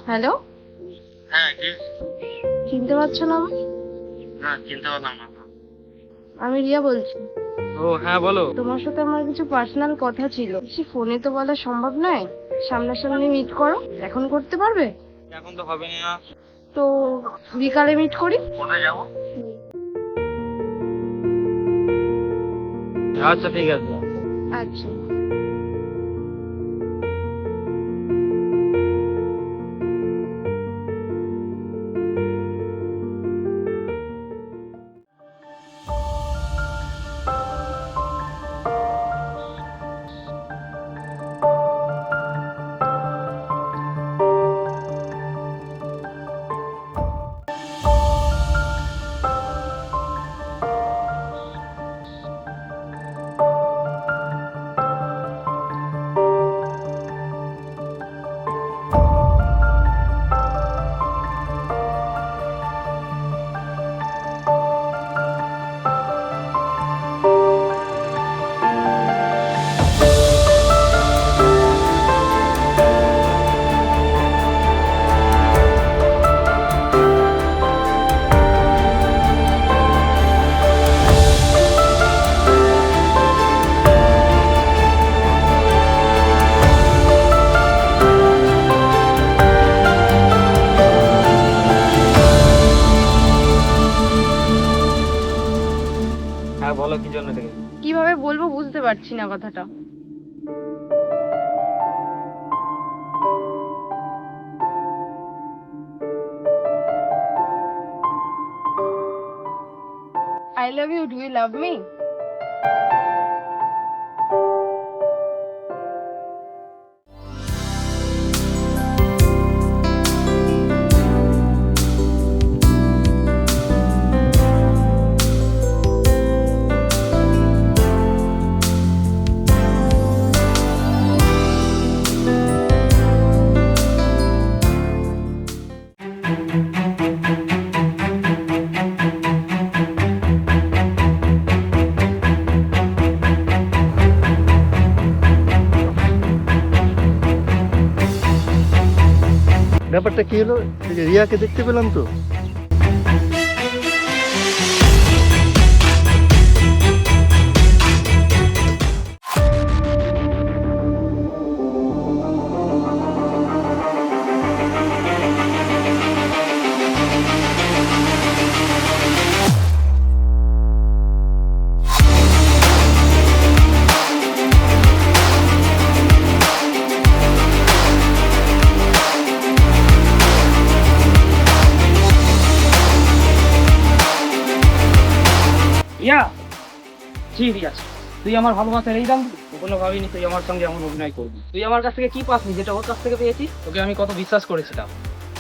Hello, হ্যাঁ কে? চিনতে পারছো না আমায়? না চিনতে পারলাম না। আমি রিয়া বলছি। ও হ্যাঁ বলো। তোমার সাথে আমার কিছু পার্সোনাল কথা ছিল, বেশি ফোনে তো বলা সম্ভব নয়। সামনাসামনি মিট করো, এখন করতে পারবে? এখন তো হবে না। তো বিকালে মিট করি। কোথায় যাবো? আচ্ছা ঠিক আছে। আচ্ছা। হ্যাঁ বলো কি জন্য ডেকে? কিভাবে বলবো বুঝতে পারছি না কথাটা। I love you, do you love me? ব্যাপারটা কি হলো? এই যে রিয়াকে দেখতে পেলাম তো। রিয়া, জি রিয়া, তুই আমার ভালোবাসার এই দাম দিবি? কখনো ভাবিনি তুই আমার সঙ্গে এমন অভিনয় করবি। তুই আমার কাছ থেকে কি পাসনি যেটা ওর কাছ থেকে পেয়েছি? তোকে আমি কত বিশ্বাস করেছিলাম,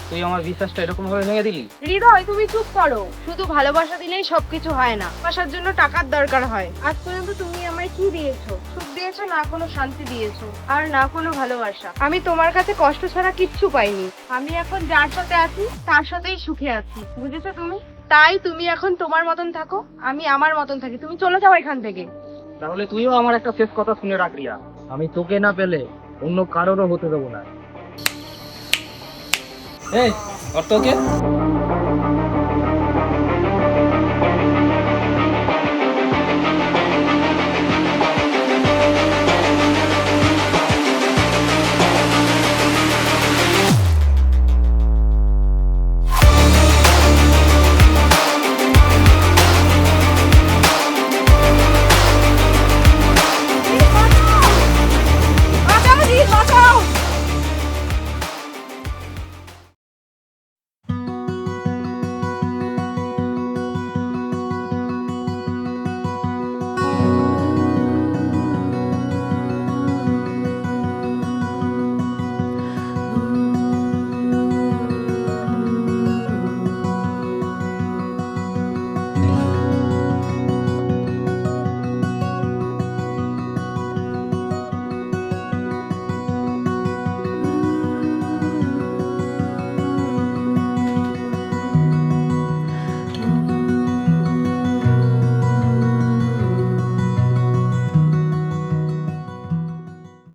তুই আমার বিশ্বাসটা এরকম ভাবে ভেঙে দিলি। হৃদয়, তুমি চুপ করো। শুধু ভালোবাসা দিলেই সবকিছু হয় না, ভালোবাসার জন্য টাকার দরকার হয়। আজ পর্যন্ত তুমি আমায় কি দিয়েছো? সুখ দিয়েছো, না কোনো শান্তি দিয়েছো, আর না কোনো ভালোবাসা। আমি তোমার কাছে কষ্ট ছাড়া কিচ্ছু পাইনি। আমি এখন যার সাথে আছি তার সাথেই সুখে আছি, বুঝেছো তুমি? তাই তুমি এখন তোমার মতন থাকো, আমি আমার মতন থাকি। তুমি চলে যাও এখান থেকে। তাহলে তুইও আমার একটা শেষ কথা শুনে রাখ রিয়া, আমি তোকে না পেলে অন্য কারোরও হতে দেবো না। এই, অর্থকে